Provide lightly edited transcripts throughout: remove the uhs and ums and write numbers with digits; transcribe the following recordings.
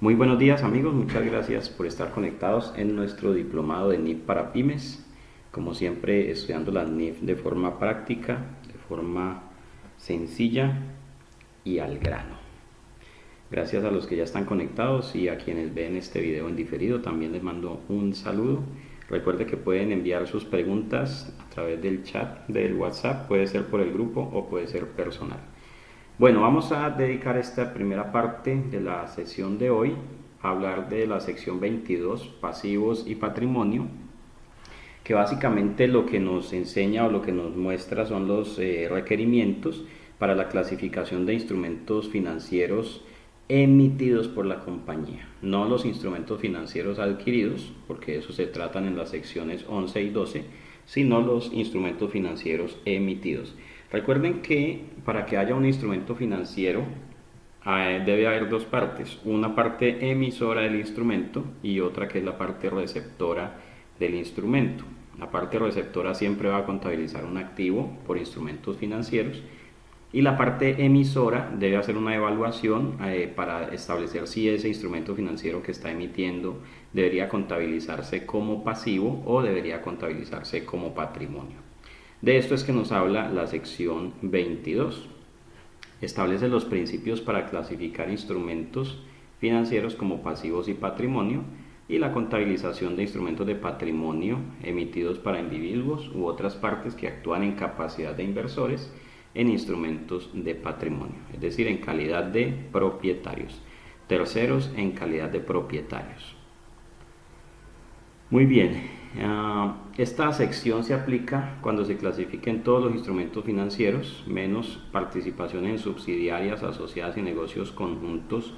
Muy buenos días amigos, muchas gracias por estar conectados en nuestro diplomado de NIF para pymes. Como siempre, estudiando las NIF de forma práctica, de forma sencilla y al grano. Gracias a los que ya están conectados y a quienes ven este video en diferido, también les mando un saludo. Recuerde que pueden enviar sus preguntas a través del chat del WhatsApp, puede ser por el grupo o puede ser personal. Bueno, vamos a dedicar esta primera parte de la sesión de hoy a hablar de la sección 22, pasivos y patrimonio, que básicamente lo que nos enseña o lo que nos muestra son los requerimientos para la clasificación de instrumentos financieros emitidos por la compañía, no los instrumentos financieros adquiridos, porque eso se tratan en las secciones 11 y 12, sino los instrumentos financieros emitidos. Recuerden que para que haya un instrumento financiero debe haber dos partes, una parte emisora del instrumento y otra que es la parte receptora del instrumento. La parte receptora siempre va a contabilizar un activo por instrumentos financieros y la parte emisora debe hacer una evaluación para establecer si ese instrumento financiero que está emitiendo debería contabilizarse como pasivo o debería contabilizarse como patrimonio. De esto es que nos habla la sección 22. Establece los principios para clasificar instrumentos financieros como pasivos y patrimonio y la contabilización de instrumentos de patrimonio emitidos para individuos u otras partes que actúan en capacidad de inversores en instrumentos de patrimonio, es decir, en calidad de propietarios, terceros en calidad de propietarios. Muy bien, esta sección se aplica cuando se clasifiquen todos los instrumentos financieros, menos participaciones en subsidiarias, asociadas y negocios conjuntos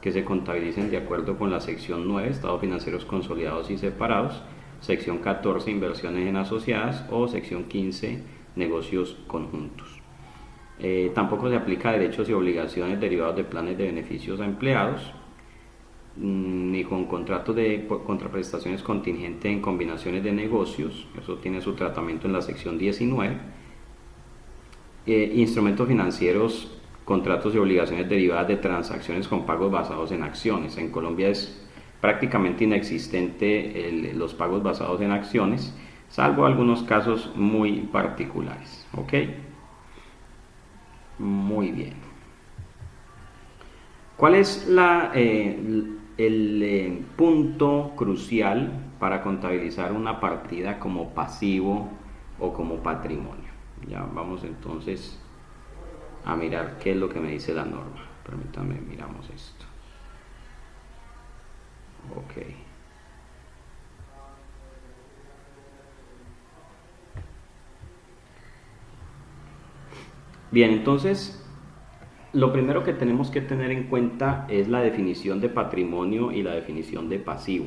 que se contabilicen de acuerdo con la sección 9, estados financieros consolidados y separados, sección 14, inversiones en asociadas o sección 15, negocios conjuntos. Tampoco se aplica derechos y obligaciones derivados de planes de beneficios a empleados, ni con contratos de contraprestaciones contingentes en combinaciones de negocios, eso tiene su tratamiento en la sección 19. Instrumentos financieros, contratos y obligaciones derivadas de transacciones con pagos basados en acciones. En Colombia es prácticamente inexistente los pagos basados en acciones, salvo algunos casos muy particulares. ¿Ok? Muy bien. ¿Cuál es el punto crucial para contabilizar una partida como pasivo o como patrimonio? Ya vamos entonces a mirar qué es lo que me dice la norma. Permítanme, miramos esto. Ok. Bien, entonces lo primero que tenemos que tener en cuenta es la definición de patrimonio y la definición de pasivo.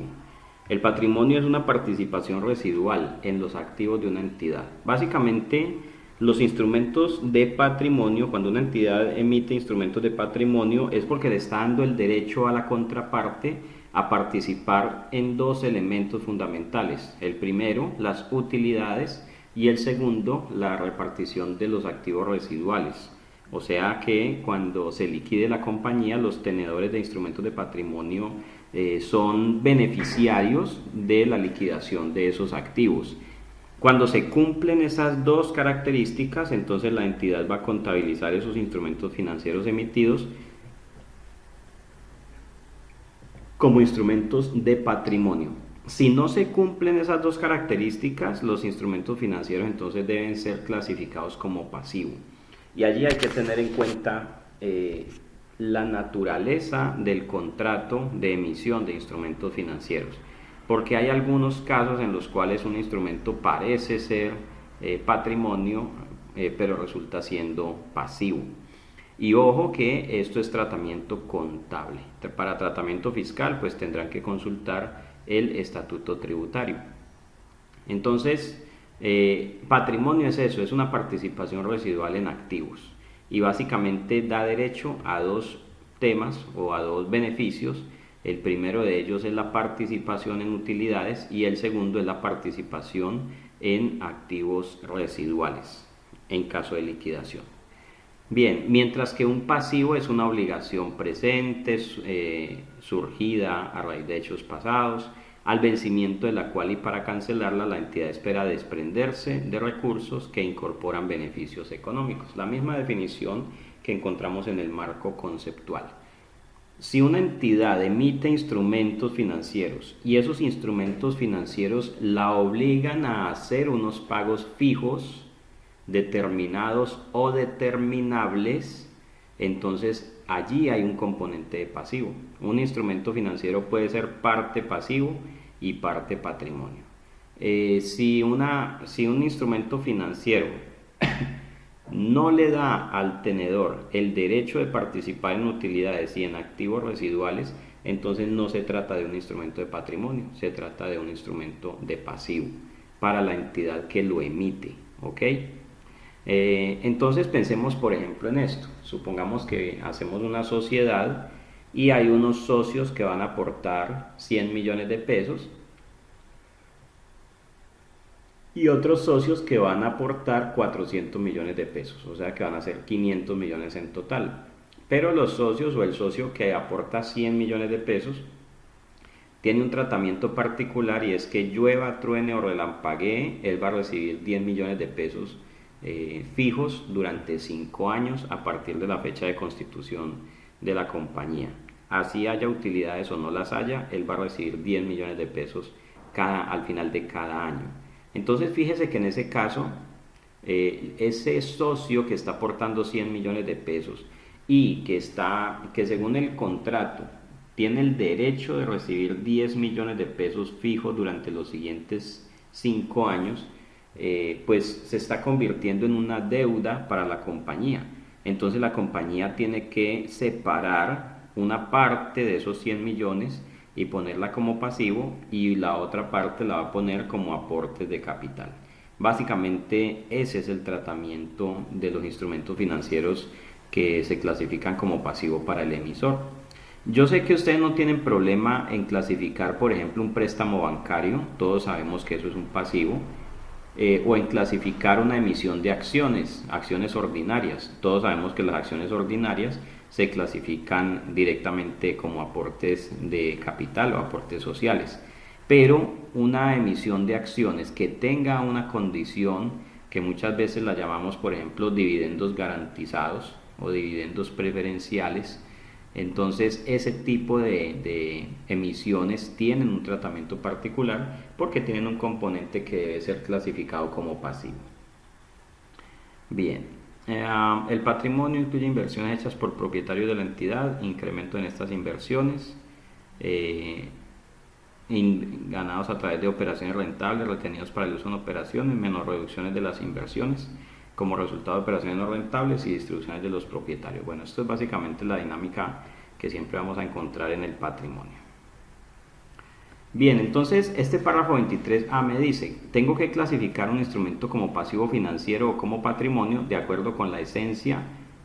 El patrimonio es una participación residual en los activos de una entidad. Básicamente, los instrumentos de patrimonio, cuando una entidad emite instrumentos de patrimonio, es porque le está dando el derecho a la contraparte a participar en dos elementos fundamentales. El primero, las utilidades, y el segundo, la repartición de los activos residuales. O sea que cuando se liquide la compañía, los tenedores de instrumentos de patrimonio son beneficiarios de la liquidación de esos activos. Cuando se cumplen esas dos características, entonces la entidad va a contabilizar esos instrumentos financieros emitidos como instrumentos de patrimonio. Si no se cumplen esas dos características, los instrumentos financieros entonces deben ser clasificados como pasivo. Y allí hay que tener en cuenta la naturaleza del contrato de emisión de instrumentos financieros, porque hay algunos casos en los cuales un instrumento parece ser patrimonio, pero resulta siendo pasivo. Y ojo que esto es tratamiento contable. Para tratamiento fiscal, pues tendrán que consultar el estatuto tributario. Entonces, patrimonio es eso, es una participación residual en activos y básicamente da derecho a dos temas o a dos beneficios. El primero de ellos es la participación en utilidades y el segundo es la participación en activos residuales en caso de liquidación. Bien, mientras que un pasivo es una obligación presente, surgida a raíz de hechos pasados, al vencimiento de la cual y para cancelarla la entidad espera desprenderse de recursos que incorporan beneficios económicos. La misma definición que encontramos en el marco conceptual. Si una entidad emite instrumentos financieros y esos instrumentos financieros la obligan a hacer unos pagos fijos, determinados o determinables, entonces allí hay un componente de pasivo. Un instrumento financiero puede ser parte pasivo y parte patrimonio. Si un instrumento financiero no le da al tenedor el derecho de participar en utilidades y en activos residuales, entonces no se trata de un instrumento de patrimonio, se trata de un instrumento de pasivo para la entidad que lo emite, ¿ok? Entonces pensemos por ejemplo en esto. Supongamos que hacemos una sociedad y hay unos socios que van a aportar 100 millones de pesos y otros socios que van a aportar 400 millones de pesos, o sea que van a ser 500 millones en total. Pero los socios o el socio que aporta 100 millones de pesos tiene un tratamiento particular y es que llueva, truene o relampaguee, él va a recibir 10 millones de pesos fijos durante 5 años a partir de la fecha de constitución de la compañía. Así haya utilidades o no las haya, él va a recibir 10 millones de pesos al final de cada año. Entonces fíjese que en ese caso, ese socio que está aportando 100 millones de pesos y que según el contrato tiene el derecho de recibir 10 millones de pesos fijos durante los siguientes 5 años, pues se está convirtiendo en una deuda para la compañía. Entonces la compañía tiene que separar una parte de esos 100 millones y ponerla como pasivo y la otra parte la va a poner como aportes de capital. Básicamente ese es el tratamiento de los instrumentos financieros que se clasifican como pasivo para el emisor. Yo sé que ustedes no tienen problema en clasificar, por ejemplo, un préstamo bancario, todos sabemos que eso es un pasivo, o en clasificar una emisión de acciones ordinarias. Todos sabemos que las acciones ordinarias se clasifican directamente como aportes de capital o aportes sociales. Pero una emisión de acciones que tenga una condición que muchas veces la llamamos, por ejemplo, dividendos garantizados o dividendos preferenciales, entonces ese tipo de emisiones tienen un tratamiento particular porque tienen un componente que debe ser clasificado como pasivo. Bien, el patrimonio incluye inversiones hechas por propietarios de la entidad, incremento en estas inversiones, ganados a través de operaciones rentables, retenidos para el uso en operaciones, menos reducciones de las inversiones como resultado de operaciones no rentables y distribuciones de los propietarios. Bueno, esto es básicamente la dinámica que siempre vamos a encontrar en el patrimonio. Bien, entonces este párrafo 23A me dice, tengo que clasificar un instrumento como pasivo financiero o como patrimonio de acuerdo con la esencia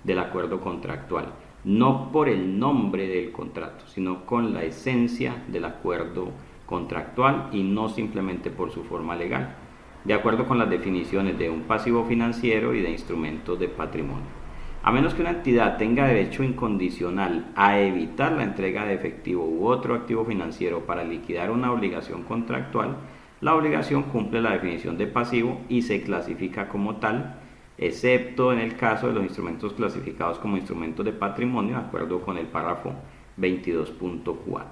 del acuerdo contractual, no por el nombre del contrato, sino con la esencia del acuerdo contractual y no simplemente por su forma legal, de acuerdo con las definiciones de un pasivo financiero y de instrumentos de patrimonio. A menos que una entidad tenga derecho incondicional a evitar la entrega de efectivo u otro activo financiero para liquidar una obligación contractual, la obligación cumple la definición de pasivo y se clasifica como tal, excepto en el caso de los instrumentos clasificados como instrumentos de patrimonio, de acuerdo con el párrafo 22.4,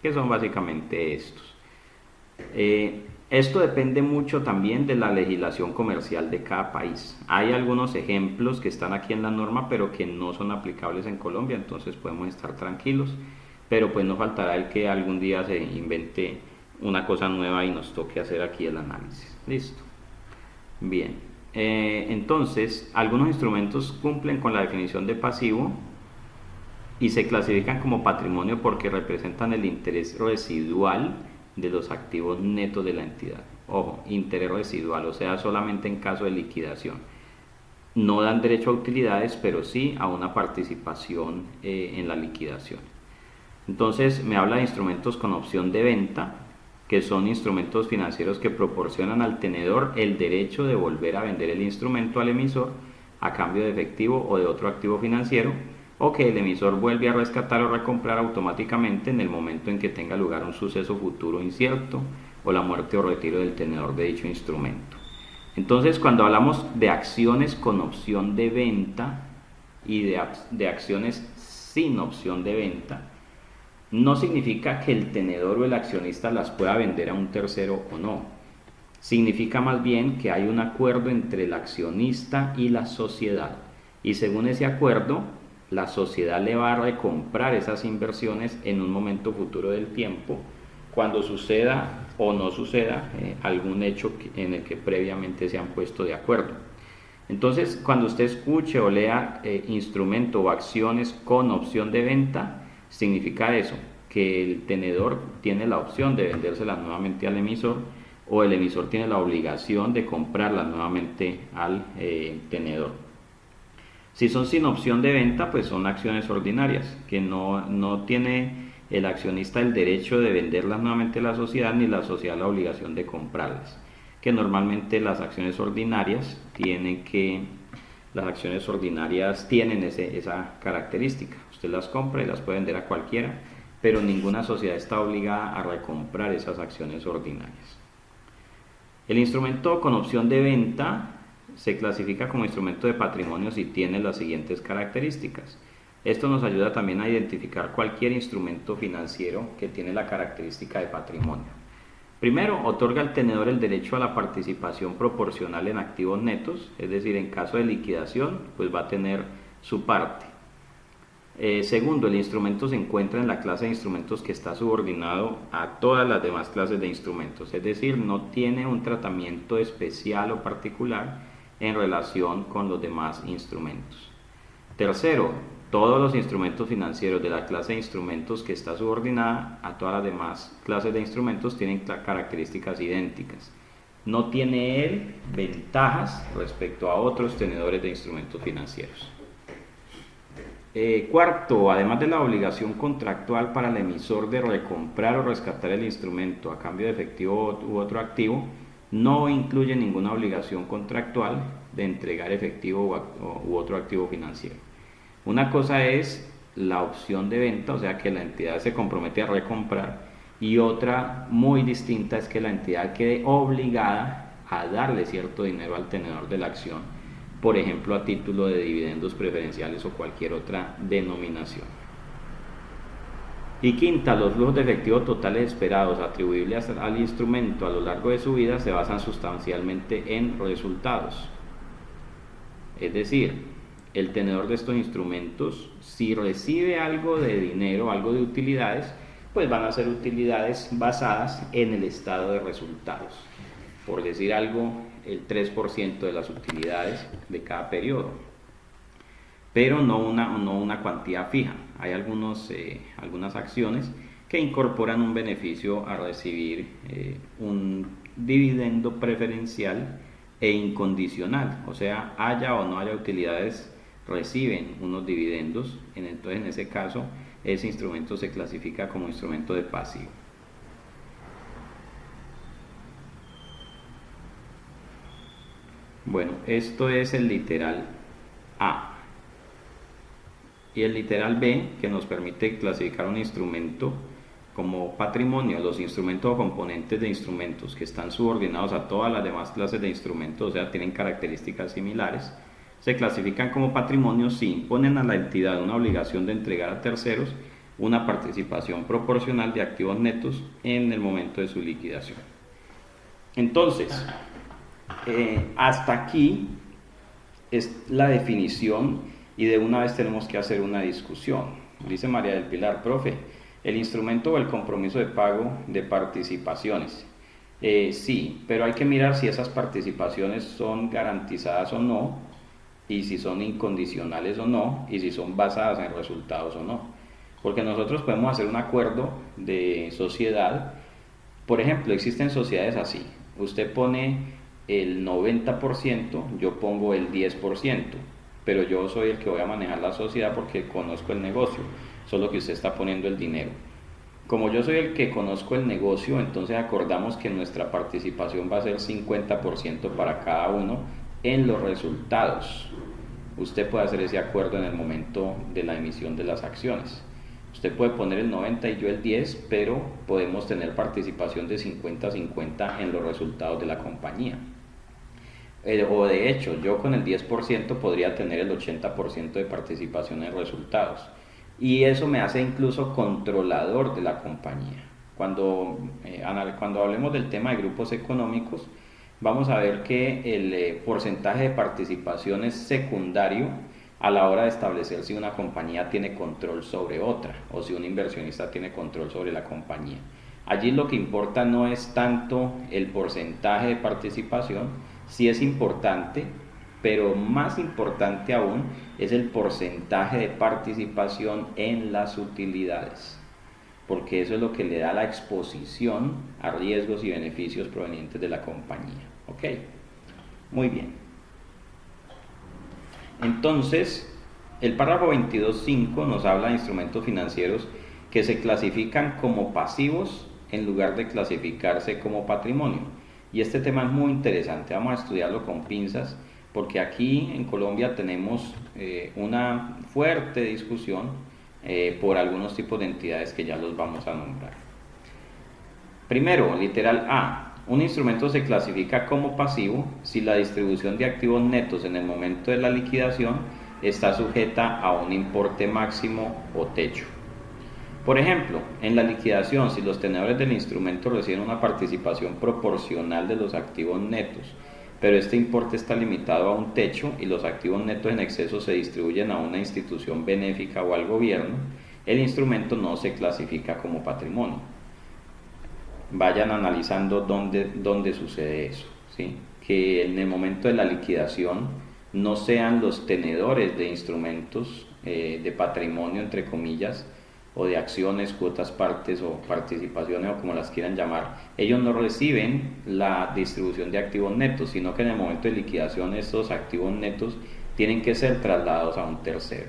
que son básicamente estos. Esto depende mucho también de la legislación comercial de cada país. Hay algunos ejemplos que están aquí en la norma, pero que no son aplicables en Colombia, entonces podemos estar tranquilos. Pero pues no faltará el que algún día se invente una cosa nueva y nos toque hacer aquí el análisis. Listo. Bien. Entonces, algunos instrumentos cumplen con la definición de pasivo y se clasifican como patrimonio porque representan el interés residual de los activos netos de la entidad. Ojo, interés residual, o sea, solamente en caso de liquidación. No dan derecho a utilidades, pero sí a una participación en la liquidación. Entonces me habla de instrumentos con opción de venta, que son instrumentos financieros que proporcionan al tenedor el derecho de volver a vender el instrumento al emisor a cambio de efectivo o de otro activo financiero, o que el emisor vuelve a rescatar o recomprar automáticamente en el momento en que tenga lugar un suceso futuro incierto o la muerte o retiro del tenedor de dicho instrumento. Entonces, cuando hablamos de acciones con opción de venta y de acciones sin opción de venta, no significa que el tenedor o el accionista las pueda vender a un tercero o no. Significa más bien que hay un acuerdo entre el accionista y la sociedad, y según ese acuerdo, la sociedad le va a recomprar esas inversiones en un momento futuro del tiempo, cuando suceda o no suceda algún hecho en el que previamente se han puesto de acuerdo. Entonces, cuando usted escuche o lea instrumento o acciones con opción de venta, significa eso, que el tenedor tiene la opción de vendérselas nuevamente al emisor, o el emisor tiene la obligación de comprarlas nuevamente al tenedor. Si son sin opción de venta, pues son acciones ordinarias, que no tiene el accionista el derecho de venderlas nuevamente a la sociedad, ni la sociedad la obligación de comprarlas. Que normalmente las acciones ordinarias tienen esa característica. Usted las compra y las puede vender a cualquiera, pero ninguna sociedad está obligada a recomprar esas acciones ordinarias. El instrumento con opción de venta se clasifica como instrumento de patrimonio si tiene las siguientes características. Esto nos ayuda también a identificar cualquier instrumento financiero que tiene la característica de patrimonio. Primero, otorga al tenedor el derecho a la participación proporcional en activos netos, es decir, en caso de liquidación, pues va a tener su parte. Segundo, el instrumento se encuentra en la clase de instrumentos que está subordinado a todas las demás clases de instrumentos, es decir, no tiene un tratamiento especial o particular en relación con los demás instrumentos. Tercero, todos los instrumentos financieros de la clase de instrumentos que está subordinada a todas las demás clases de instrumentos tienen características idénticas. No tiene él ventajas respecto a otros tenedores de instrumentos financieros. Cuarto, además de la obligación contractual para el emisor de recomprar o rescatar el instrumento a cambio de efectivo u otro activo, no incluye ninguna obligación contractual de entregar efectivo u otro activo financiero. Una cosa es la opción de venta, o sea que la entidad se compromete a recomprar, y otra muy distinta es que la entidad quede obligada a darle cierto dinero al tenedor de la acción, por ejemplo a título de dividendos preferenciales o cualquier otra denominación. Y quinta, los flujos de efectivo totales esperados atribuibles al instrumento a lo largo de su vida se basan sustancialmente en resultados. Es decir, el tenedor de estos instrumentos, si recibe algo de dinero, algo de utilidades, pues van a ser utilidades basadas en el estado de resultados. Por decir algo, el 3% de las utilidades de cada periodo, pero no una cuantía fija. Hay algunas acciones que incorporan un beneficio a recibir un dividendo preferencial e incondicional, o sea, haya o no haya utilidades, reciben unos dividendos. Entonces, en ese caso, ese instrumento se clasifica como instrumento de pasivo. Bueno, esto es el literal A. Y el literal B, que nos permite clasificar un instrumento como patrimonio. Los instrumentos o componentes de instrumentos que están subordinados a todas las demás clases de instrumentos, o sea, tienen características similares, se clasifican como patrimonio si imponen a la entidad una obligación de entregar a terceros una participación proporcional de activos netos en el momento de su liquidación. Entonces, hasta aquí es la definición, y de una vez tenemos que hacer una discusión. Dice María del Pilar: profe, el instrumento o el compromiso de pago de participaciones. Sí, pero hay que mirar si esas participaciones son garantizadas o no, y si son incondicionales o no, y si son basadas en resultados o no. Porque nosotros podemos hacer un acuerdo de sociedad. Por ejemplo, existen sociedades así: usted pone el 90%, yo pongo el 10%, pero yo soy el que voy a manejar la sociedad porque conozco el negocio, solo que usted está poniendo el dinero. Como yo soy el que conozco el negocio, entonces acordamos que nuestra participación va a ser 50% para cada uno en los resultados. usted puede hacer ese acuerdo en el momento de la emisión de las acciones. Usted puede poner el 90 y yo el 10, pero podemos tener participación de 50-50 en los resultados de la compañía. O de hecho, yo con el 10% podría tener el 80% de participación en resultados. Y eso me hace incluso controlador de la compañía. Cuando hablemos del tema de grupos económicos, vamos a ver que el porcentaje de participación es secundario a la hora de establecer si una compañía tiene control sobre otra o si un inversionista tiene control sobre la compañía. Allí lo que importa no es tanto el porcentaje de participación, sí es importante, pero más importante aún es el porcentaje de participación en las utilidades, porque eso es lo que le da la exposición a riesgos y beneficios provenientes de la compañía. ¿Ok? Muy bien. Entonces, el párrafo 22.5 nos habla de instrumentos financieros que se clasifican como pasivos en lugar de clasificarse como patrimonio. Y este tema es muy interesante, vamos a estudiarlo con pinzas, porque aquí en Colombia tenemos una fuerte discusión por algunos tipos de entidades que ya los vamos a nombrar. Primero, literal A. Un instrumento se clasifica como pasivo si la distribución de activos netos en el momento de la liquidación está sujeta a un importe máximo o techo. Por ejemplo, en la liquidación, si los tenedores del instrumento reciben una participación proporcional de los activos netos, pero este importe está limitado a un techo y los activos netos en exceso se distribuyen a una institución benéfica o al gobierno, el instrumento no se clasifica como patrimonio. Vayan analizando dónde sucede eso, ¿sí? Que en el momento de la liquidación no sean los tenedores de instrumentos de patrimonio, entre comillas, o de acciones, cuotas, partes o participaciones o como las quieran llamar, ellos no reciben la distribución de activos netos, sino que en el momento de liquidación estos activos netos tienen que ser trasladados a un tercero.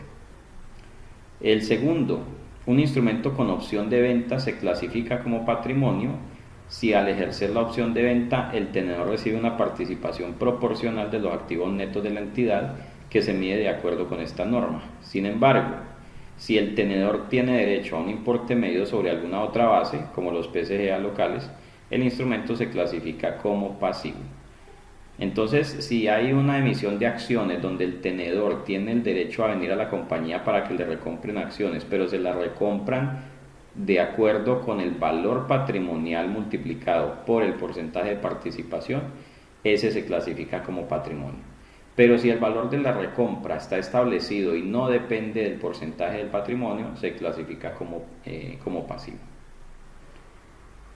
El segundo, un instrumento con opción de venta se clasifica como patrimonio si al ejercer la opción de venta el tenedor recibe una participación proporcional de los activos netos de la entidad que se mide de acuerdo con esta norma. Sin embargo, si el tenedor tiene derecho a un importe medio sobre alguna otra base, como los PCGA locales, el instrumento se clasifica como pasivo. Entonces, si hay una emisión de acciones donde el tenedor tiene el derecho a venir a la compañía para que le recompren acciones, pero se las recompran de acuerdo con el valor patrimonial multiplicado por el porcentaje de participación, ese se clasifica como patrimonio. Pero si el valor de la recompra está establecido y no depende del porcentaje del patrimonio, se clasifica como pasivo.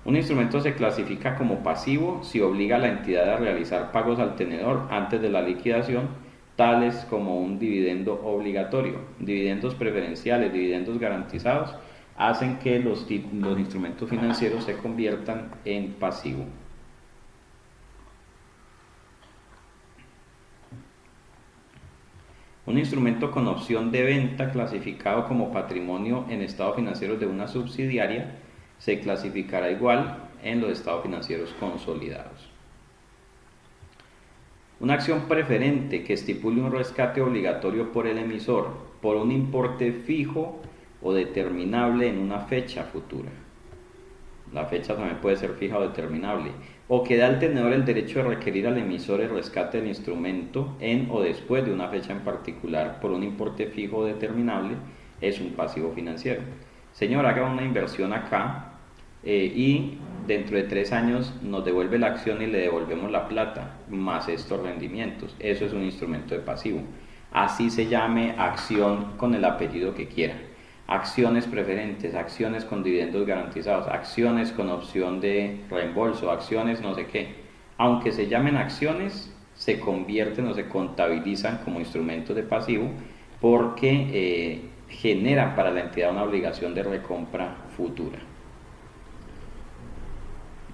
Un instrumento se clasifica como pasivo si obliga a la entidad a realizar pagos al tenedor antes de la liquidación, tales como un dividendo obligatorio. Dividendos preferenciales, dividendos garantizados, hacen que los instrumentos financieros se conviertan en pasivo. Un instrumento con opción de venta clasificado como patrimonio en estados financieros de una subsidiaria se clasificará igual en los estados financieros consolidados. Una acción preferente que estipule un rescate obligatorio por el emisor por un importe fijo o determinable en una fecha futura. La fecha también puede ser fija o determinable. O que da al tenedor el derecho de requerir al emisor el rescate del instrumento en o después de una fecha en particular por un importe fijo o determinable, es un pasivo financiero. Señor, haga una inversión acá y dentro de 3 años nos devuelve la acción y le devolvemos la plata, más estos rendimientos. Eso es un instrumento de pasivo. Así se llame acción con el apellido que quiera. Acciones preferentes, acciones con dividendos garantizados, acciones con opción de reembolso, acciones no sé qué. Aunque se llamen acciones, se convierten o se contabilizan como instrumentos de pasivo porque generan para la entidad una obligación de recompra futura.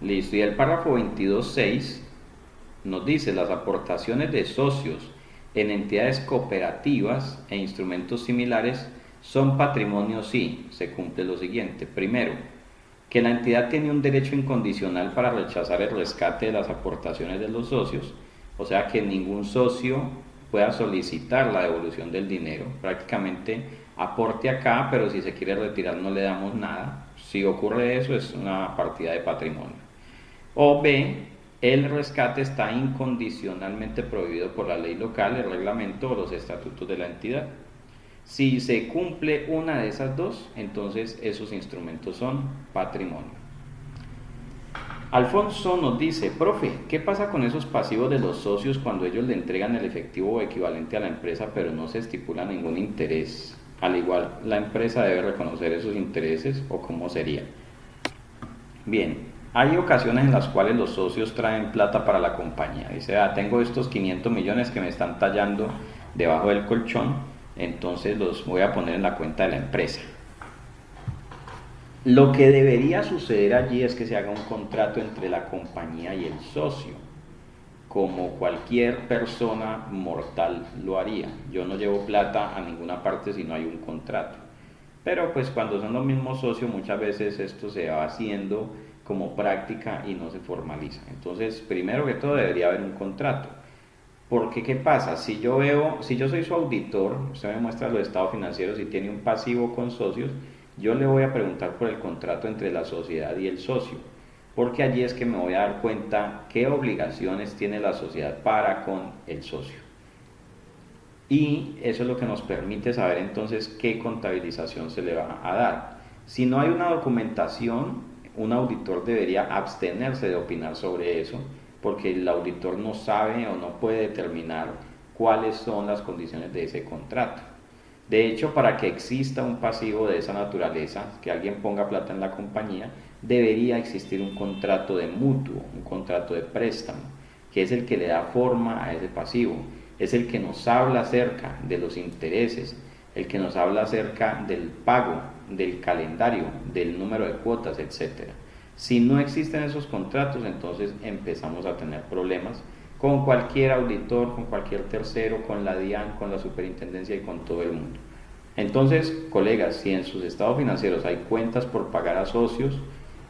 Listo, y el párrafo 22.6 nos dice: las aportaciones de socios en entidades cooperativas e instrumentos similares son patrimonio si se cumple lo siguiente. Primero, que la entidad tiene un derecho incondicional para rechazar el rescate de las aportaciones de los socios, o sea que ningún socio pueda solicitar la devolución del dinero. Prácticamente aporte acá, pero si se quiere retirar no le damos nada. Si ocurre eso, es una partida de patrimonio. O B, el rescate está incondicionalmente prohibido por la ley local, el reglamento o los estatutos de la entidad. Si se cumple una de esas dos, entonces esos instrumentos son patrimonio. Alfonso nos dice, profe, ¿qué pasa con esos pasivos de los socios cuando ellos le entregan el efectivo equivalente a la empresa pero no se estipula ningún interés? Al igual, ¿la empresa debe reconocer esos intereses o cómo sería? Bien, hay ocasiones en las cuales los socios traen plata para la compañía. Dice, tengo estos 500 millones que me están tallando debajo del colchón, entonces los voy a poner en la cuenta de la empresa. Lo que debería suceder allí es que se haga un contrato entre la compañía y el socio, como cualquier persona mortal lo haría. Yo no llevo plata a ninguna parte si no hay un contrato. Pero pues cuando son los mismos socios muchas veces esto se va haciendo como práctica y no se formaliza. Entonces, primero que todo debería haber un contrato. Porque ¿qué pasa? Si yo soy su auditor, usted me muestra los estados financieros y tiene un pasivo con socios, yo le voy a preguntar por el contrato entre la sociedad y el socio, porque allí es que me voy a dar cuenta qué obligaciones tiene la sociedad para con el socio. Y eso es lo que nos permite saber entonces qué contabilización se le va a dar. Si no hay una documentación, un auditor debería abstenerse de opinar sobre eso, porque el auditor no sabe o no puede determinar cuáles son las condiciones de ese contrato. De hecho, para que exista un pasivo de esa naturaleza, que alguien ponga plata en la compañía, debería existir un contrato de mutuo, un contrato de préstamo, que es el que le da forma a ese pasivo, es el que nos habla acerca de los intereses, el que nos habla acerca del pago, del calendario, del número de cuotas, etc. Si no existen esos contratos, entonces empezamos a tener problemas con cualquier auditor, con cualquier tercero, con la DIAN, con la superintendencia y con todo el mundo. Entonces, colegas, si en sus estados financieros hay cuentas por pagar a socios,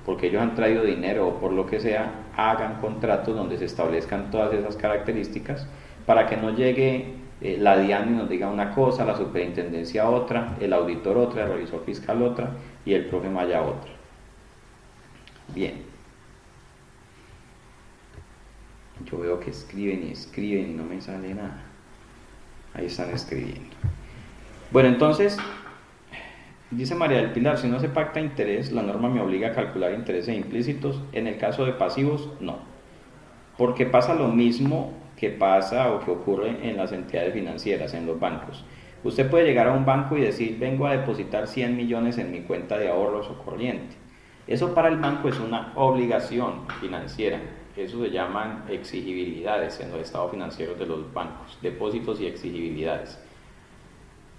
porque ellos han traído dinero o por lo que sea, hagan contratos donde se establezcan todas esas características para que no llegue la DIAN y nos diga una cosa, la superintendencia otra, el auditor otra, el revisor fiscal otra y el profe Maya otra. Bien. Yo veo que escriben y no me sale nada. Ahí están escribiendo. Bueno, entonces, dice María del Pilar, si no se pacta interés, la norma me obliga a calcular intereses implícitos. En el caso de pasivos, no. Porque pasa lo mismo que pasa o que ocurre en las entidades financieras, en los bancos. Usted puede llegar a un banco y decir, vengo a depositar 100 millones en mi cuenta de ahorros o corriente. Eso para el banco es una obligación financiera. Eso se llaman exigibilidades en los estados financieros de los bancos, depósitos y exigibilidades.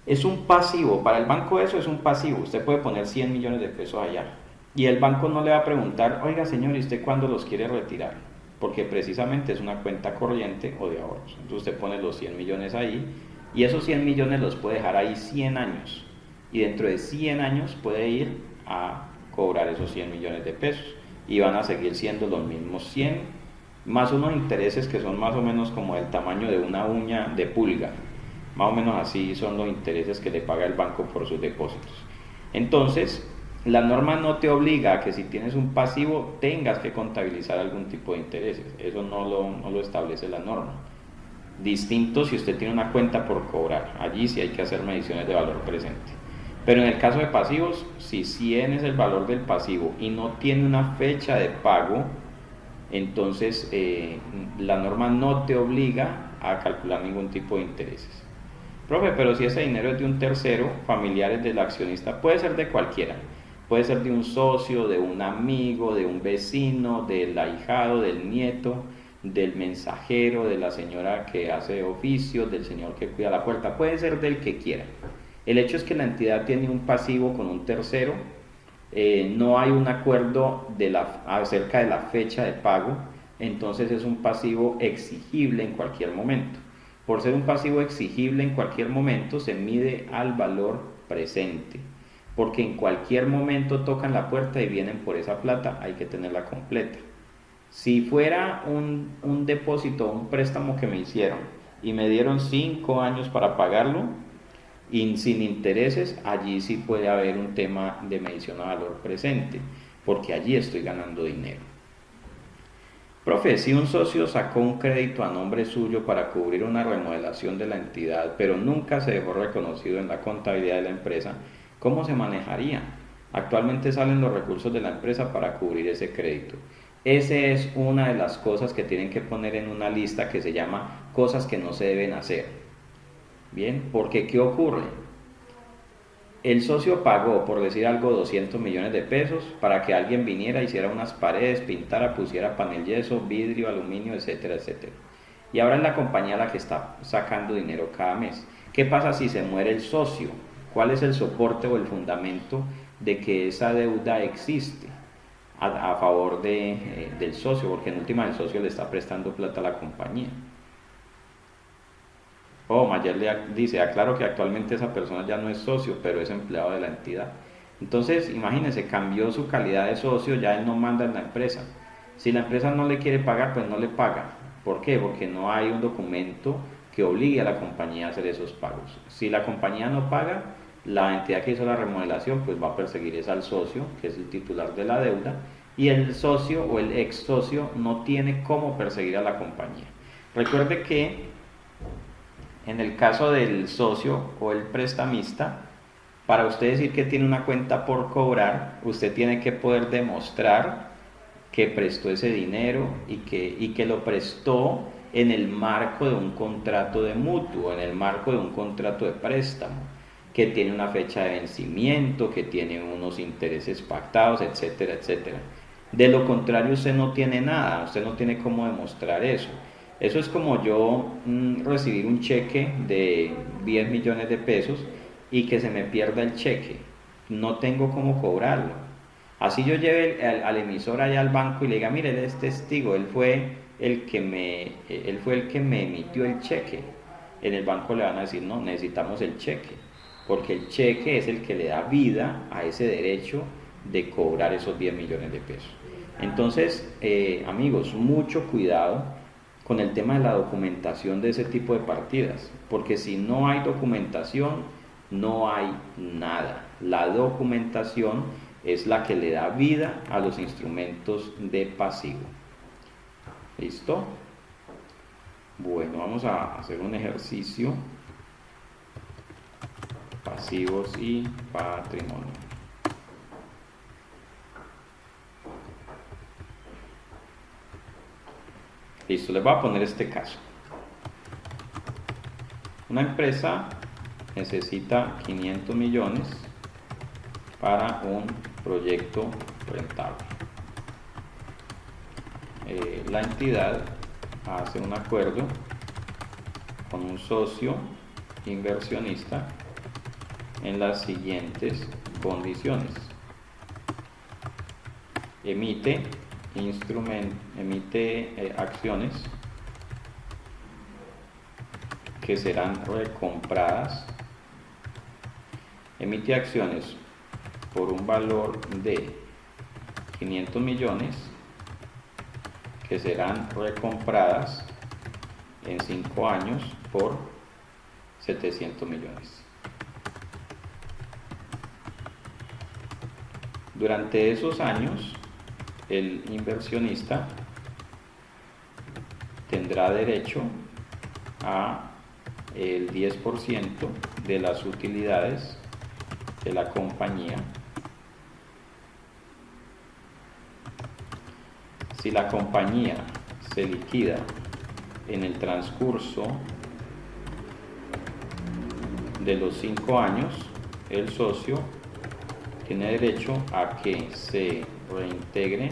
Es un pasivo, para el banco eso es un pasivo, usted puede poner 100 millones de pesos allá y el banco no le va a preguntar, oiga señor, ¿y usted cuándo los quiere retirar? Porque precisamente es una cuenta corriente o de ahorros. Entonces usted pone los 100 millones ahí y esos 100 millones los puede dejar ahí 100 años y dentro de 100 años puede ir a cobrar esos 100 millones de pesos y van a seguir siendo los mismos 100 más unos intereses que son más o menos como el tamaño de una uña de pulga, más o menos así son los intereses que le paga el banco por sus depósitos. Entonces la norma no te obliga a que si tienes un pasivo tengas que contabilizar algún tipo de intereses, eso no lo establece la norma. Distinto si usted tiene una cuenta por cobrar, allí sí hay que hacer mediciones de valor presente. Pero en el caso de pasivos, si 100 es el valor del pasivo y no tiene una fecha de pago, entonces la norma no te obliga a calcular ningún tipo de intereses. Profe, pero si ese dinero es de un tercero, familiares del accionista, puede ser de cualquiera. Puede ser de un socio, de un amigo, de un vecino, del ahijado, del nieto, del mensajero, de la señora que hace oficio, del señor que cuida la puerta, puede ser del que quiera. El hecho es que la entidad tiene un pasivo con un tercero, no hay un acuerdo acerca de la fecha de pago, entonces es un pasivo exigible en cualquier momento. Por ser un pasivo exigible en cualquier momento se mide al valor presente, porque en cualquier momento tocan la puerta y vienen por esa plata, hay que tenerla completa. Si fuera un depósito, un préstamo que me hicieron y me dieron 5 años para pagarlo y sin intereses, allí sí puede haber un tema de medición a valor presente, porque allí estoy ganando dinero. Profe, si un socio sacó un crédito a nombre suyo para cubrir una remodelación de la entidad, pero nunca se dejó reconocido en la contabilidad de la empresa, ¿cómo se manejaría? Actualmente salen los recursos de la empresa para cubrir ese crédito. Esa es una de las cosas que tienen que poner en una lista que se llama cosas que no se deben hacer. Bien, porque ¿qué ocurre? El socio pagó, por decir algo, 200 millones de pesos para que alguien viniera, hiciera unas paredes, pintara, pusiera panel yeso, vidrio, aluminio, etcétera, etcétera. Y ahora es la compañía la que está sacando dinero cada mes. ¿Qué pasa si se muere el socio? ¿Cuál es el soporte o el fundamento de que esa deuda existe a favor del socio? Porque en última el socio le está prestando plata a la compañía. Mayer le dice, aclaro que actualmente esa persona ya no es socio, pero es empleado de la entidad. Entonces, imagínense, cambió su calidad de socio, ya él no manda en la empresa. Si la empresa no le quiere pagar, pues no le paga. ¿Por qué? Porque no hay un documento que obligue a la compañía a hacer esos pagos. Si la compañía no paga, la entidad que hizo la remodelación pues va a perseguir al socio, que es el titular de la deuda, y el socio o el ex socio no tiene cómo perseguir a la compañía. Recuerde que en el caso del socio o el prestamista, para usted decir que tiene una cuenta por cobrar, usted tiene que poder demostrar que prestó ese dinero y que lo prestó en el marco de un contrato de mutuo, en el marco de un contrato de préstamo, que tiene una fecha de vencimiento, que tiene unos intereses pactados, etcétera, etcétera. De lo contrario, usted no tiene nada, usted no tiene cómo demostrar eso. Eso es como yo recibir un cheque de 10 millones de pesos y que se me pierda el cheque. No tengo cómo cobrarlo. Así yo lleve al emisor allá al banco y le diga, mire, él es testigo, él fue el que me emitió el cheque. En el banco le van a decir, no, necesitamos el cheque, porque el cheque es el que le da vida a ese derecho de cobrar esos 10 millones de pesos. Entonces, amigos, mucho cuidado con el tema de la documentación de ese tipo de partidas, porque si no hay documentación, no hay nada. La documentación es la que le da vida a los instrumentos de pasivo. ¿Listo? Bueno, vamos a hacer un ejercicio. Pasivos y patrimonio. Listo, les voy a poner este caso. Una empresa necesita 500 millones para un proyecto rentable. La entidad hace un acuerdo con un socio inversionista en las siguientes condiciones. Emite acciones que serán recompradas. Emite acciones por un valor de 500 millones que serán recompradas en 5 años por 700 millones. Durante esos años, el inversionista tendrá derecho a el 10% de las utilidades de la compañía. Si la compañía se liquida en el transcurso de los 5 años, el socio tiene derecho a que se reintegre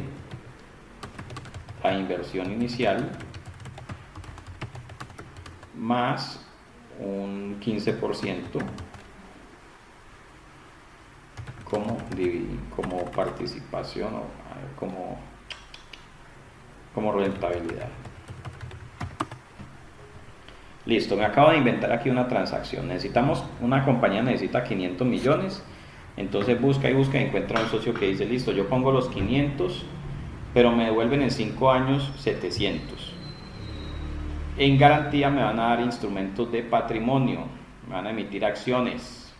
la inversión inicial más un 15% como participación o como rentabilidad. Listo, me acabo de inventar aquí una transacción. Una compañía necesita 500 millones. Entonces busca y encuentra un socio que dice, listo, yo pongo los 500, pero me devuelven en 5 años 700. En garantía me van a dar instrumentos de patrimonio, me van a emitir acciones,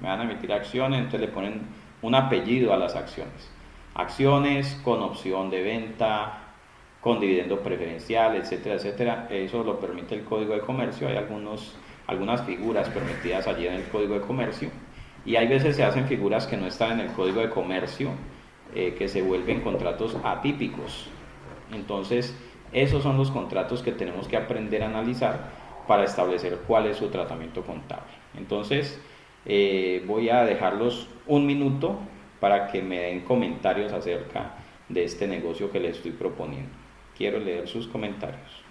entonces le ponen un apellido a las acciones. Acciones con opción de venta, con dividendo preferencial, etcétera, etcétera. Eso lo permite el Código de Comercio. Hay algunas figuras permitidas allí en el Código de Comercio, y hay veces se hacen figuras que no están en el Código de Comercio, que se vuelven contratos atípicos. Entonces, esos son los contratos que tenemos que aprender a analizar para establecer cuál es su tratamiento contable. Entonces, voy a dejarlos un minuto para que me den comentarios acerca de este negocio que les estoy proponiendo. Quiero leer sus comentarios.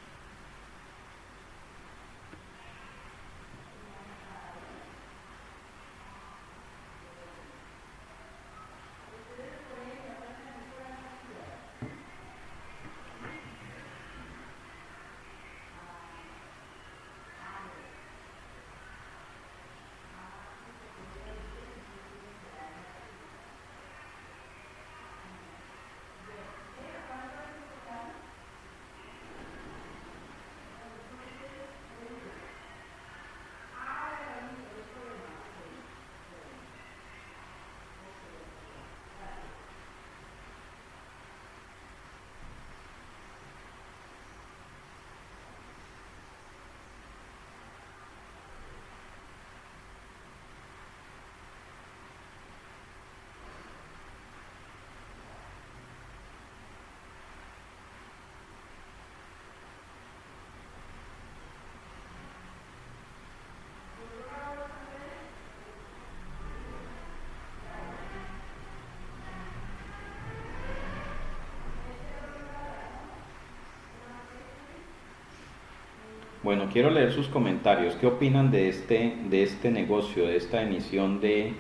Bueno, quiero leer sus comentarios. ¿Qué opinan de este negocio, de esta emisión de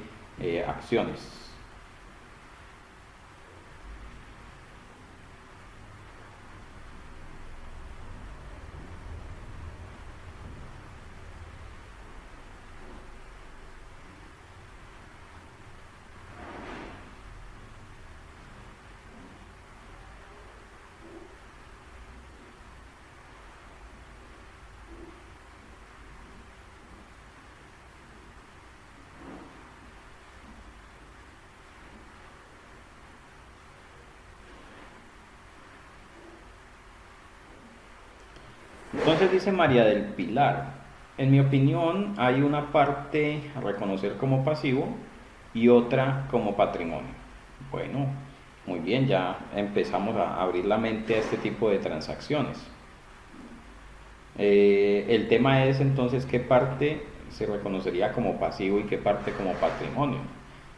acciones? Entonces dice María del Pilar, en mi opinión hay una parte a reconocer como pasivo y otra como patrimonio. Bueno, muy bien, ya empezamos a abrir la mente a este tipo de transacciones. El tema es entonces qué parte se reconocería como pasivo y qué parte como patrimonio,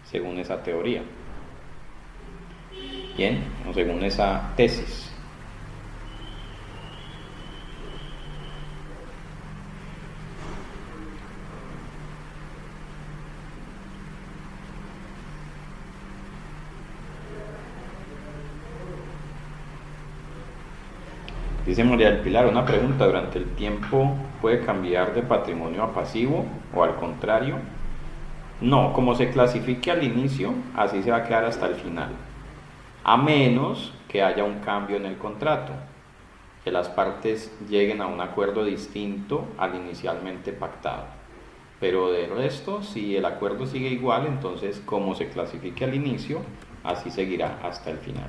según esa teoría. Bien, o según esa tesis. Dice María del Pilar, una pregunta, ¿durante el tiempo puede cambiar de patrimonio a pasivo o al contrario? No, como se clasifique al inicio, así se va a quedar hasta el final, a menos que haya un cambio en el contrato, que las partes lleguen a un acuerdo distinto al inicialmente pactado. Pero de resto, si el acuerdo sigue igual, entonces como se clasifique al inicio, así seguirá hasta el final.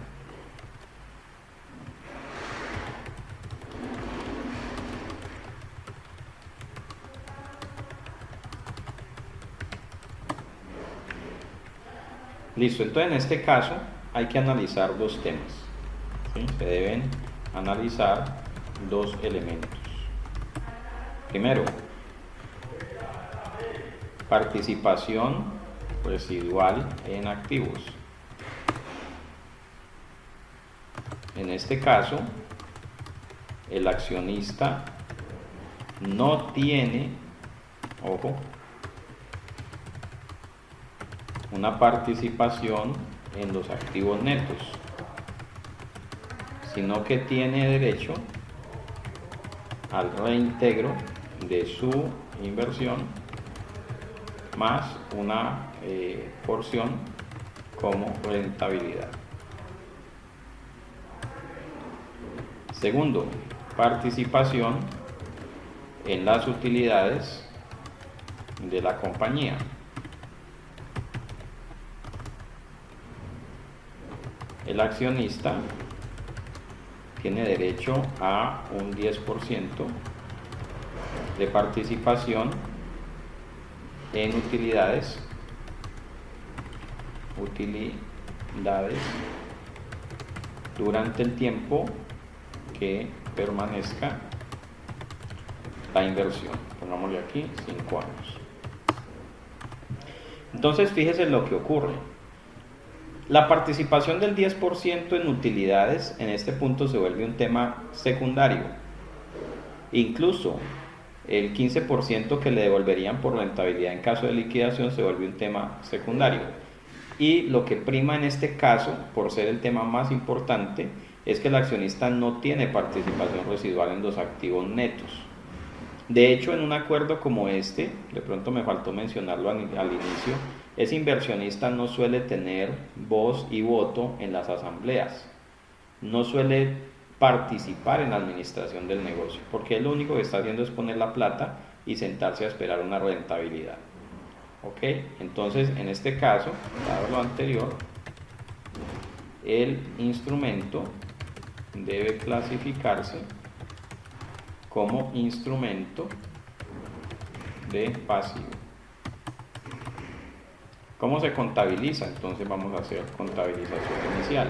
Listo, entonces en este caso hay que analizar dos temas, ¿sí? Se deben analizar dos elementos. Primero, participación residual en activos. En este caso, el accionista no tiene, ojo, una participación en los activos netos, sino que tiene derecho al reintegro de su inversión más una porción como rentabilidad. Segundo, participación en las utilidades de la compañía. El accionista tiene derecho a un 10% de participación en utilidades durante el tiempo que permanezca la inversión. Pongámosle aquí 5 años. Entonces, fíjese lo que ocurre. La participación del 10% en utilidades en este punto se vuelve un tema secundario. Incluso el 15% que le devolverían por rentabilidad en caso de liquidación se vuelve un tema secundario. Y lo que prima en este caso, por ser el tema más importante, es que el accionista no tiene participación residual en los activos netos. De hecho, en un acuerdo como este, de pronto me faltó mencionarlo al inicio, ese inversionista no suele tener voz y voto en las asambleas, no suele participar en la administración del negocio, porque él lo único que está haciendo es poner la plata y sentarse a esperar una rentabilidad. ¿Ok? Entonces, en este caso, dado lo anterior, el instrumento debe clasificarse como instrumento de pasivo. ¿Cómo se contabiliza? Entonces vamos a hacer contabilización inicial.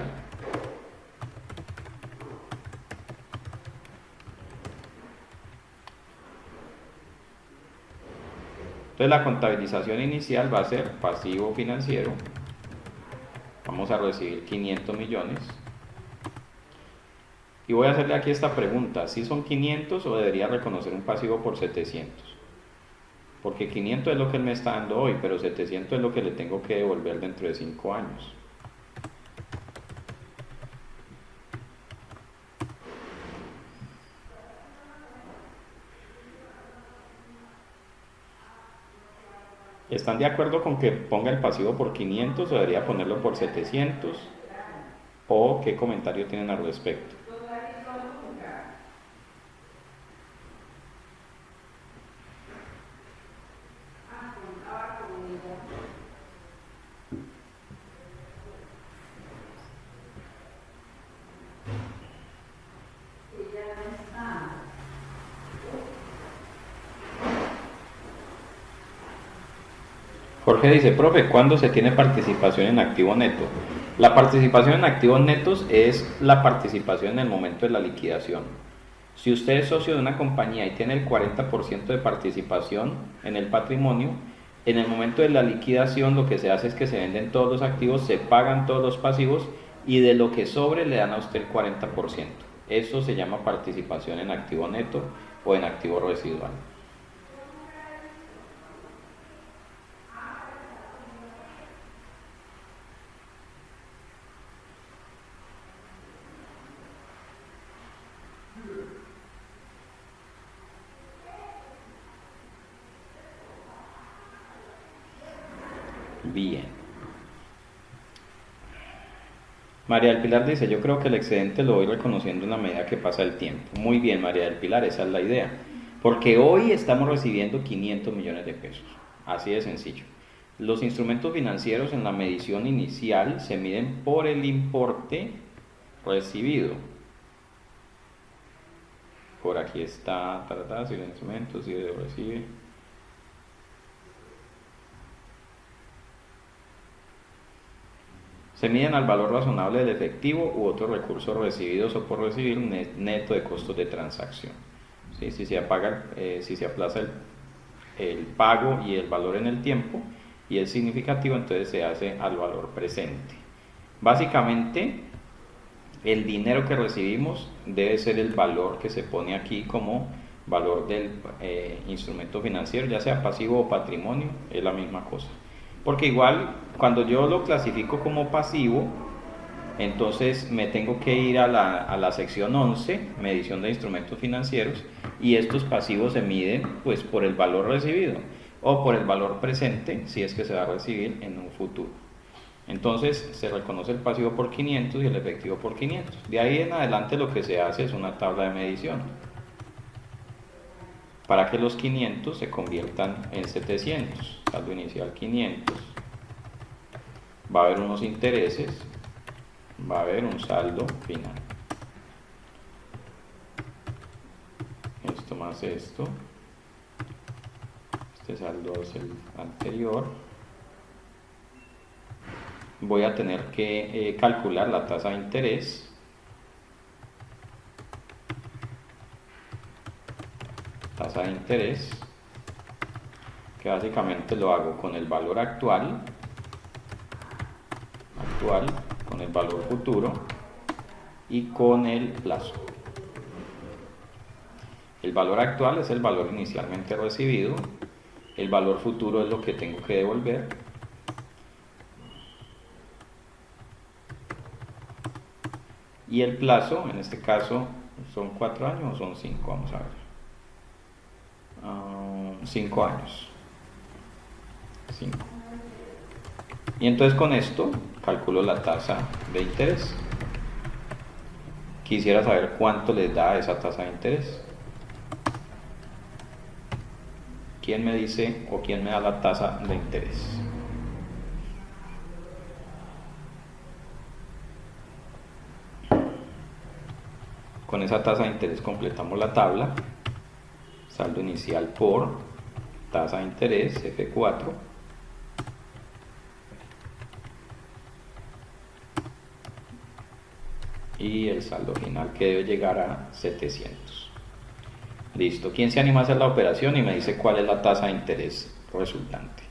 Entonces la contabilización inicial va a ser pasivo financiero. Vamos a recibir 500 millones. Y voy a hacerle aquí esta pregunta: ¿si son 500 o debería reconocer un pasivo por 700? Porque 500 es lo que él me está dando hoy, pero 700 es lo que le tengo que devolver dentro de 5 años. ¿Están de acuerdo con que ponga el pasivo por 500 o debería ponerlo por 700? ¿O qué comentario tienen al respecto? Jorge dice: profe, ¿cuándo se tiene participación en activo neto? La participación en activos netos es la participación en el momento de la liquidación. Si usted es socio de una compañía y tiene el 40% de participación en el patrimonio, en el momento de la liquidación lo que se hace es que se venden todos los activos, se pagan todos los pasivos y de lo que sobre le dan a usted el 40%. Eso se llama participación en activo neto o en activo residual. Bien. María del Pilar dice: yo creo que el excedente lo voy reconociendo en la medida que pasa el tiempo. Muy bien, María del Pilar, esa es la idea. Porque hoy estamos recibiendo 500 millones de pesos. Así de sencillo. Los instrumentos financieros en la medición inicial se miden por el importe recibido. Por aquí está, si el instrumento, si lo recibe. Se miden al valor razonable del efectivo u otros recursos recibidos o por recibir neto de costos de transacción. ¿Sí? Si se aplaza el pago y el valor en el tiempo y es significativo, entonces se hace al valor presente. Básicamente, el dinero que recibimos debe ser el valor que se pone aquí como valor del instrumento financiero, ya sea pasivo o patrimonio, es la misma cosa. Porque igual, cuando yo lo clasifico como pasivo, entonces me tengo que ir a la sección 11, medición de instrumentos financieros, y estos pasivos se miden pues por el valor recibido o por el valor presente, si es que se va a recibir en un futuro. Entonces se reconoce el pasivo por 500 y el efectivo por 500. De ahí en adelante lo que se hace es una tabla de medición. para que los 500 se conviertan en 700. Saldo inicial 500. Va a haber unos intereses, va a haber un saldo final. Esto más esto. Este saldo es el anterior. Voy a tener que calcular la tasa de interés. Tasa de interés, que básicamente lo hago con el valor actual, con el valor futuro y con el plazo. El valor actual es el valor inicialmente recibido, el valor futuro es lo que tengo que devolver, y el plazo, en este caso, ¿son 4 años o son 5? Vamos a ver. 5 años. 5. Y entonces con esto calculo la tasa de interés. Quisiera saber cuánto les da esa tasa de interés. ¿Quién me dice o quién me da la tasa de interés? Con esa tasa de interés completamos la tabla. Saldo inicial por tasa de interés F4 y el saldo final, que debe llegar a 700. Listo. ¿Quién se anima a hacer la operación y me dice cuál es la tasa de interés resultante?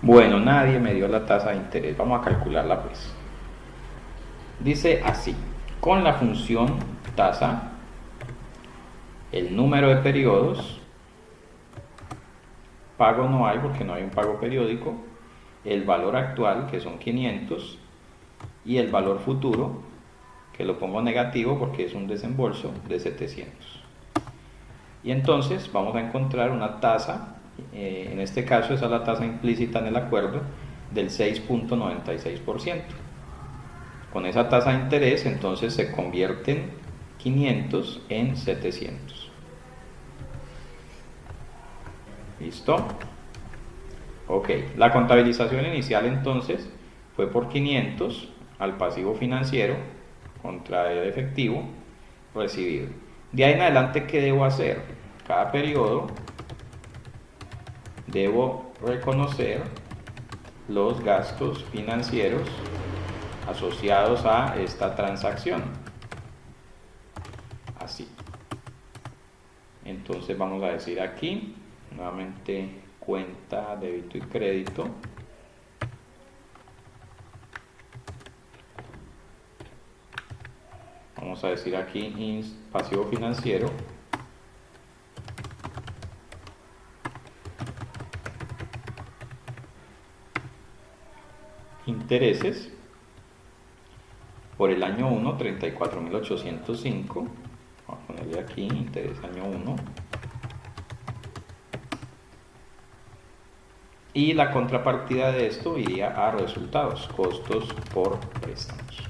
Bueno, nadie me dio la tasa de interés. Vamos a calcularla pues. Dice así: con la función tasa, el número de periodos, pago no hay porque no hay un pago periódico, el valor actual, que son 500, y el valor futuro, que lo pongo negativo porque es un desembolso, de 700. Y entonces vamos a encontrar una tasa, en este caso esa es la tasa implícita en el acuerdo, del 6.96%. Con esa tasa de interés entonces se convierten 500 en 700. ¿Listo? Ok, la contabilización inicial entonces fue por 500 al pasivo financiero contra el efectivo recibido. De ahí en adelante, ¿qué debo hacer? Cada periodo debo reconocer los gastos financieros asociados a esta transacción. Así. Entonces vamos a decir aquí, nuevamente, cuenta débito y crédito. Vamos a decir aquí pasivo financiero. Intereses por el año 1, 34.805, Vamos a ponerle aquí interés año 1. Y la contrapartida de esto iría a resultados, costos por préstamos.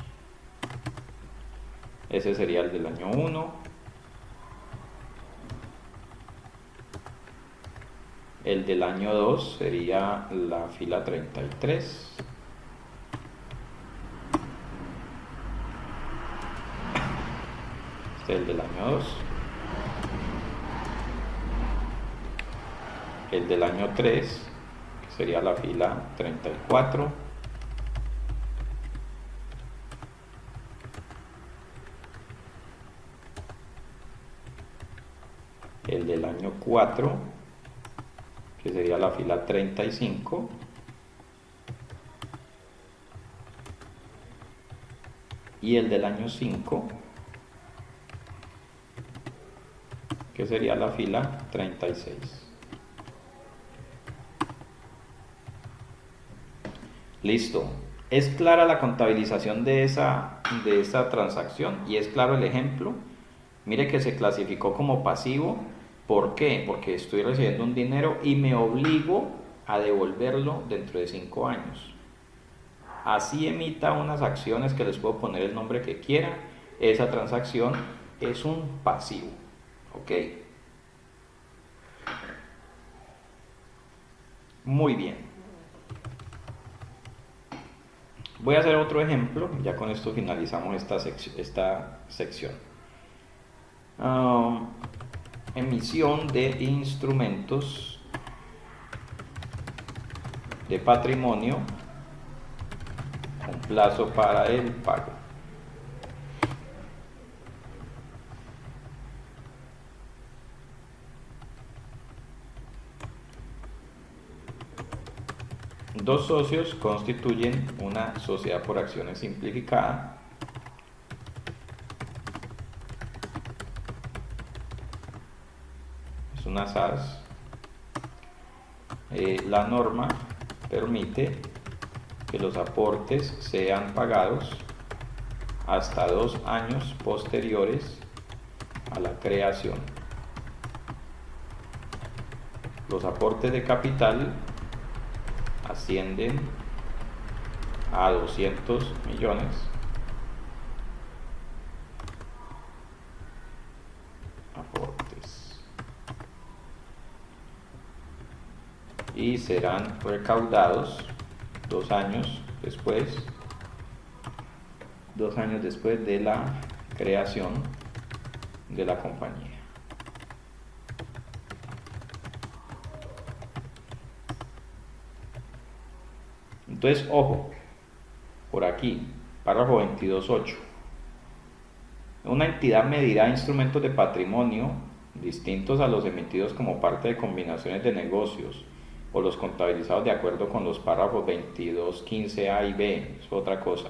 Ese sería el del año 1. El del año 2 sería la fila 33. Este es el del año 2. El del año 3, que sería la fila 34. El del año 4, que sería la fila 35. Y el del año 5, que sería la fila 36. Listo. Es clara la contabilización de esa transacción y es claro el ejemplo. Mire que se clasificó como pasivo. ¿Por qué? Porque estoy recibiendo un dinero y me obligo a devolverlo dentro de 5 años. Así emita unas acciones que les puedo poner el nombre que quiera. Esa transacción es un pasivo. ¿Ok? Muy bien. Voy a hacer otro ejemplo, ya con esto finalizamos esta sección. Emisión de instrumentos de patrimonio con plazo para el pago. Dos socios constituyen una sociedad por acciones simplificada. Es una SAS. La norma permite que los aportes sean pagados hasta 2 años posteriores a la creación. Los aportes de capital ascienden a 200 millones aportes y serán recaudados 2 años después de la creación de la compañía. Entonces, ojo, por aquí, párrafo 22.8. Una entidad medirá instrumentos de patrimonio distintos a los emitidos como parte de combinaciones de negocios o los contabilizados de acuerdo con los párrafos 22.15a y b, es otra cosa,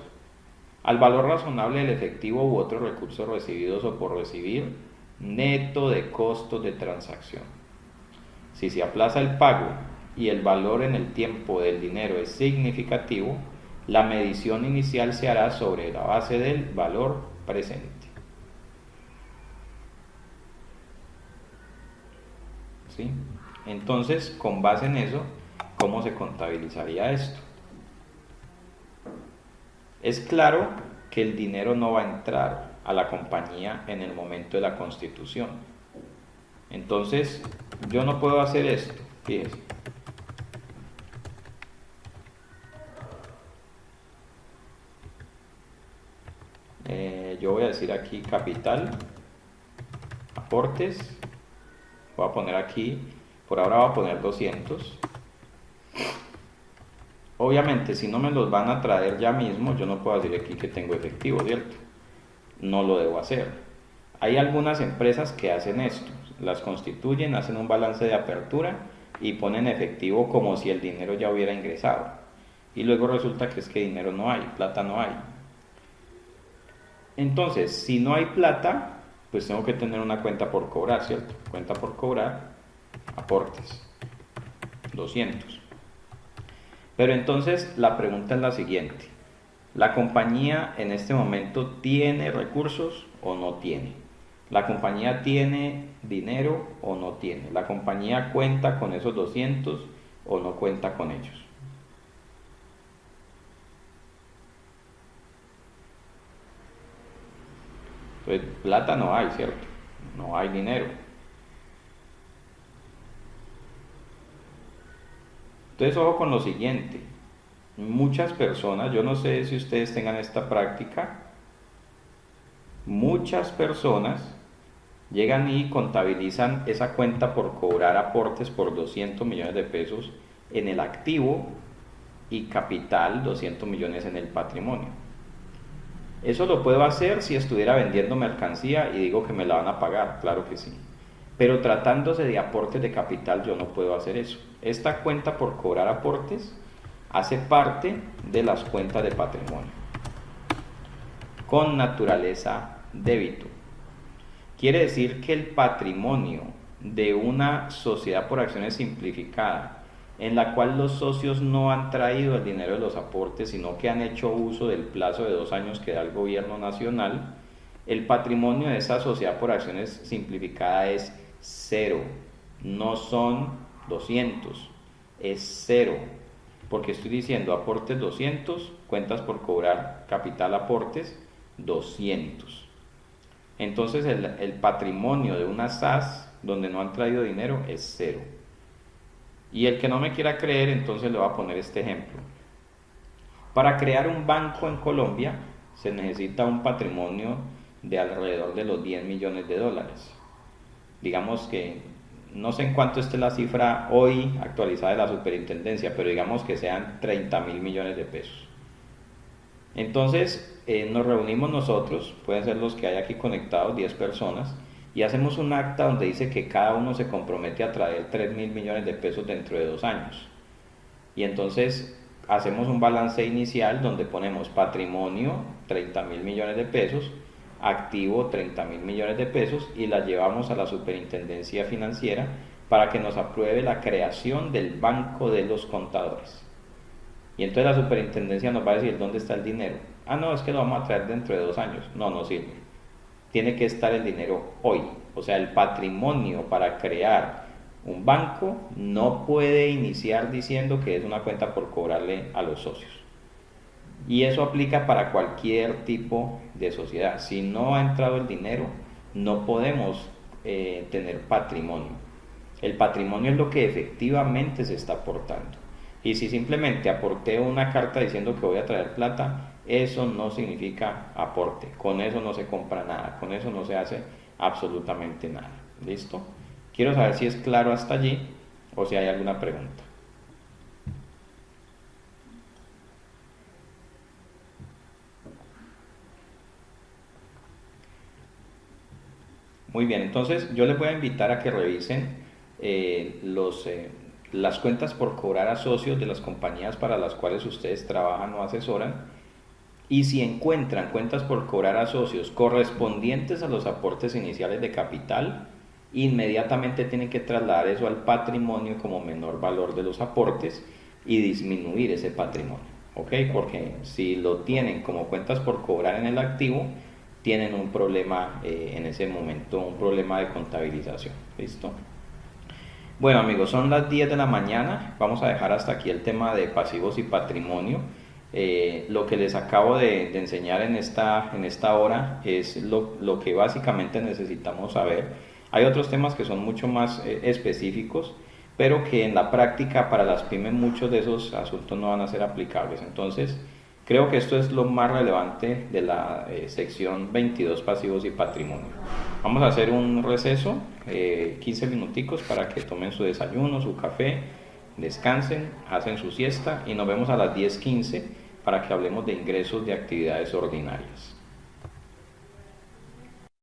al valor razonable del efectivo u otros recursos recibidos o por recibir, neto de costos de transacción. Si se aplaza el pago y el valor en el tiempo del dinero es significativo, la medición inicial se hará sobre la base del valor presente. ¿Sí? Entonces, con base en eso, ¿cómo se contabilizaría esto? Es claro que el dinero no va a entrar a la compañía en el momento de la constitución. Entonces, yo no puedo hacer esto, fíjense. Yo voy a decir aquí capital, aportes, voy a poner aquí, por ahora voy a poner 200. Obviamente, si no me los van a traer ya mismo, yo no puedo decir aquí que tengo efectivo, ¿cierto? No lo debo hacer. Hay algunas empresas que hacen esto, las constituyen, hacen un balance de apertura y ponen efectivo como si el dinero ya hubiera ingresado. Y luego resulta que es que dinero no hay, plata no hay. Entonces, si no hay plata, pues tengo que tener una cuenta por cobrar, ¿cierto? Cuenta por cobrar, aportes, 200. Pero entonces la pregunta es la siguiente: ¿la compañía en este momento tiene recursos o no tiene? La compañía tiene dinero o no tiene. La compañía cuenta con esos 200 o no cuenta con ellos. Entonces, plata no hay, ¿cierto? No hay dinero. Entonces, ojo con lo siguiente. Muchas personas, yo no sé si ustedes tengan esta práctica, muchas personas llegan y contabilizan esa cuenta por cobrar aportes por 200 millones de pesos en el activo y capital 200 millones en el patrimonio. Eso lo puedo hacer si estuviera vendiendo mercancía y digo que me la van a pagar, claro que sí. Pero tratándose de aportes de capital yo no puedo hacer eso. Esta cuenta por cobrar aportes hace parte de las cuentas de patrimonio con naturaleza débito. Quiere decir que el patrimonio de una sociedad por acciones simplificada, en la cual los socios no han traído el dinero de los aportes, sino que han hecho uso del plazo de 2 años que da el gobierno nacional, el patrimonio de esa sociedad por acciones simplificada es 0, no son 200, es 0, porque estoy diciendo aportes 200, cuentas por cobrar capital aportes 200. Entonces el patrimonio de una SAS donde no han traído dinero es 0. Y el que no me quiera creer, entonces le voy a poner este ejemplo. Para crear un banco en Colombia se necesita un patrimonio de alrededor de los 10 millones de dólares. Digamos que no sé en cuánto esté la cifra hoy actualizada de la superintendencia, pero digamos que sean 30.000 millones de pesos. Entonces nos reunimos nosotros, pueden ser los que hay aquí conectados, 10 personas, y hacemos un acta donde dice que cada uno se compromete a traer 3.000 millones de pesos dentro de 2 años. Y entonces hacemos un balance inicial donde ponemos patrimonio 30.000 millones de pesos, activo 30.000 millones de pesos y la llevamos a la superintendencia financiera para que nos apruebe la creación del banco de los contadores. Y entonces la superintendencia nos va a decir dónde está el dinero. Ah, no, es que lo vamos a traer dentro de 2 años. No, no sirve. Tiene que estar el dinero hoy. O sea, el patrimonio para crear un banco no puede iniciar diciendo que es una cuenta por cobrarle a los socios. Y eso aplica para cualquier tipo de sociedad. Si no ha entrado el dinero, no podemos tener patrimonio. El patrimonio es lo que efectivamente se está aportando. Y si simplemente aporté una carta diciendo que voy a traer plata, eso no significa aporte. Con eso no se compra nada, con eso no se hace absolutamente nada. ¿Listo? Quiero saber si es claro hasta allí o si hay alguna pregunta. Muy bien, entonces yo les voy a invitar a que revisen las cuentas por cobrar a socios de las compañías para las cuales ustedes trabajan o asesoran, y si encuentran cuentas por cobrar a socios correspondientes a los aportes iniciales de capital, inmediatamente tienen que trasladar eso al patrimonio como menor valor de los aportes y disminuir ese patrimonio, ¿ok? Porque si lo tienen como cuentas por cobrar en el activo, tienen un problema en ese momento, un problema de contabilización. ¿Listo? Bueno amigos, son las 10 de la mañana, vamos a dejar hasta aquí el tema de pasivos y patrimonio. Lo que les acabo de enseñar en esta hora es lo que básicamente necesitamos saber. Hay otros temas que son mucho más específicos, pero que en la práctica para las pymes muchos de esos asuntos no van a ser aplicables. Entonces, creo que esto es lo más relevante de la sección 22, pasivos y patrimonio. Vamos a hacer un receso, 15 minuticos para que tomen su desayuno, su café, descansen, hacen su siesta y nos vemos a las 10:15 para que hablemos de ingresos de actividades ordinarias.